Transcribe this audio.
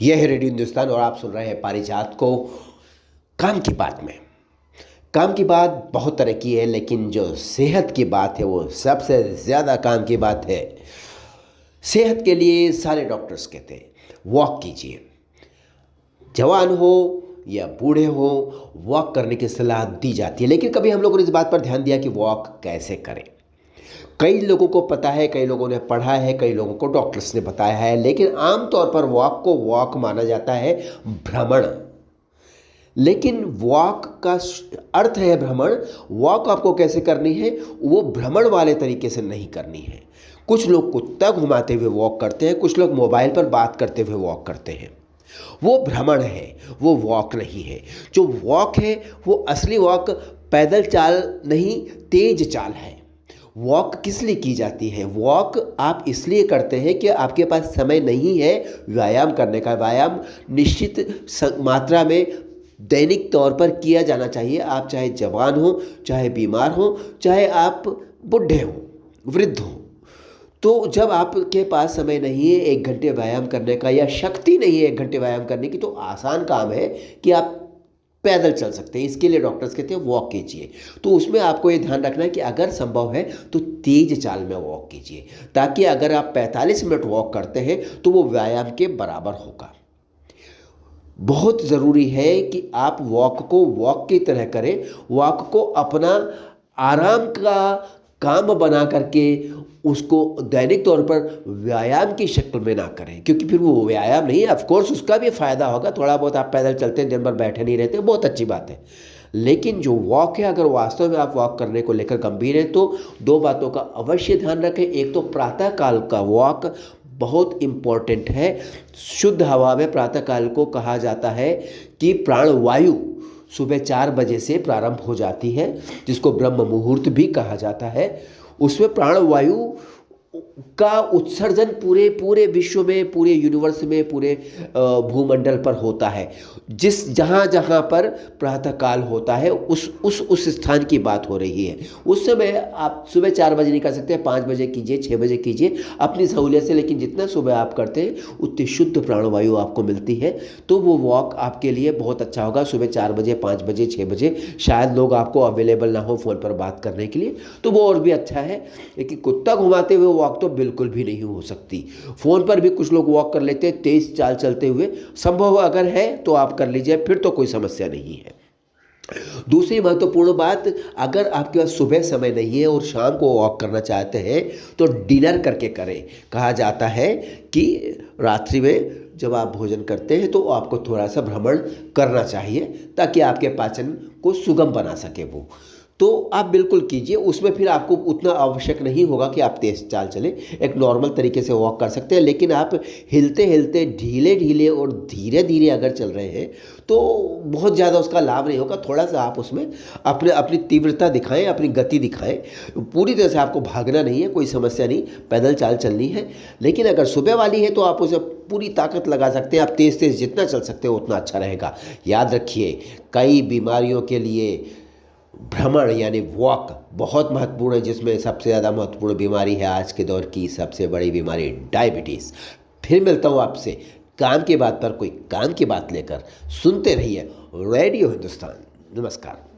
यह है रेडियो हिंदुस्तान और आप सुन रहे हैं पारिजात को। काम की बात में, काम की बात बहुत तरह की है, लेकिन जो सेहत की बात है वो सबसे ज़्यादा काम की बात है। सेहत के लिए सारे डॉक्टर्स कहते हैं वॉक कीजिए। जवान हो या बूढ़े हो, वॉक करने की सलाह दी जाती है, लेकिन कभी हम लोगों ने इस बात पर ध्यान दिया कि वॉक कैसे करें। कई लोगों को पता है, कई लोगों ने पढ़ा है, कई लोगों को डॉक्टर्स ने बताया है, लेकिन आमतौर पर वॉक को वॉक माना जाता है भ्रमण। लेकिन वॉक का अर्थ है भ्रमण। वॉक आपको कैसे करनी है, वो भ्रमण वाले तरीके से नहीं करनी है। कुछ लोग कुत्ता घुमाते हुए वॉक करते हैं, कुछ लोग मोबाइल पर बात करते हुए वॉक करते हैं। वो भ्रमण है, वो वॉक नहीं है। जो वॉक है वो असली वॉक पैदल चाल नहीं, तेज चाल है। वॉक किस लिए की जाती है? वॉक आप इसलिए करते हैं कि आपके पास समय नहीं है व्यायाम करने का। व्यायाम निश्चित मात्रा में दैनिक तौर पर किया जाना चाहिए। आप चाहे जवान हो, चाहे बीमार हो, चाहे आप बुढ़े हो, वृद्ध हो। तो जब आपके पास समय नहीं है 1 घंटे व्यायाम करने का, या शक्ति नहीं है 1 घंटे व्यायाम करने की, तो आसान काम है कि आप पैदल चल सकते हैं। इसके लिए डॉक्टर्स कहते हैं वॉक कीजिए। तो उसमें आपको ये ध्यान रखना है कि अगर संभव है तो तेज चाल में वॉक कीजिए, ताकि अगर आप 45 मिनट वॉक करते हैं तो वो व्यायाम के बराबर होगा। बहुत ज़रूरी है कि आप वॉक को वॉक की तरह करें। वॉक को अपना आराम का काम बना करके उसको दैनिक तौर पर व्यायाम की शक्ल में ना करें, क्योंकि फिर वो व्यायाम नहीं है। ऑफकोर्स उसका भी फ़ायदा होगा, थोड़ा बहुत आप पैदल चलते हैं, दिन भर बैठे नहीं रहते, बहुत अच्छी बात है। लेकिन जो वॉक है, अगर वास्तव में आप वॉक करने को लेकर गंभीर हैं तो 2 बातों का अवश्य ध्यान रखें। एक तो प्रातःकाल का वॉक बहुत इम्पॉर्टेंट है। शुद्ध हवा में प्रातःकाल को कहा जाता है कि प्राणवायु सुबह 4 बजे से प्रारंभ हो जाती है, जिसको ब्रह्म मुहूर्त भी कहा जाता है। उसमें प्राणवायु का उत्सर्जन पूरे पूरे विश्व में, पूरे यूनिवर्स में, पूरे भूमंडल पर होता है। जहाँ जहाँ पर प्रातःकाल होता है उस स्थान की बात हो रही है। उस समय आप सुबह 4 बजे नहीं कर सकते, 5 बजे कीजिए, 6 बजे कीजिए, अपनी सहूलियत से। लेकिन जितना सुबह आप करते हैं उतनी शुद्ध प्राणवायु आपको मिलती है, तो वो वॉक आपके लिए बहुत अच्छा होगा। सुबह 4 बजे, 5 बजे, 6 बजे शायद लोग आपको अवेलेबल ना हो फ़ोन पर बात करने के लिए, तो वो और भी अच्छा है। लेकिन कुत्ता घुमाते हुए वॉक तो बिल्कुल भी नहीं हो सकती। फ़ोन पर भी कुछ लोग वॉक कर लेते हैं तेज चाल चलते हुए। संभव अगर है तो आप कर लीजिए, फिर तो कोई समस्या नहीं है। दूसरी महत्वपूर्ण बात, अगर आपके पास सुबह समय नहीं है और शाम को वॉक करना चाहते हैं तो डिनर करके करें। कहा जाता है कि रात्रि में जब आप भोजन करते हैं तो आपको थोड़ा सा भ्रमण करना चाहिए, ताकि आपके पाचन को सुगम बना सके वो। तो आप बिल्कुल कीजिए। उसमें फिर आपको उतना आवश्यक नहीं होगा कि आप तेज चाल चलें, एक नॉर्मल तरीके से वॉक कर सकते हैं। लेकिन आप हिलते हिलते, ढीले ढीले और धीरे धीरे अगर चल रहे हैं तो बहुत ज़्यादा उसका लाभ नहीं होगा। थोड़ा सा आप उसमें अपनी तीव्रता दिखाएं, अपनी गति दिखाएं। पूरी तरह से आपको भागना नहीं है, कोई समस्या नहीं, पैदल चाल चलनी है। लेकिन अगर सुबह वाली है तो आप उसे पूरी ताकत लगा सकते हैं। आप तेज़ तेज़ जितना चल सकते हो उतना अच्छा रहेगा। याद रखिए, कई बीमारियों के लिए भ्रमण यानी वॉक बहुत महत्वपूर्ण है, जिसमें सबसे ज़्यादा महत्वपूर्ण बीमारी है आज के दौर की सबसे बड़ी बीमारी, डायबिटीज़। फिर मिलता हूँ आपसे काम की बात पर, कोई काम की बात लेकर। सुनते रहिए रेडियो हिंदुस्तान। नमस्कार।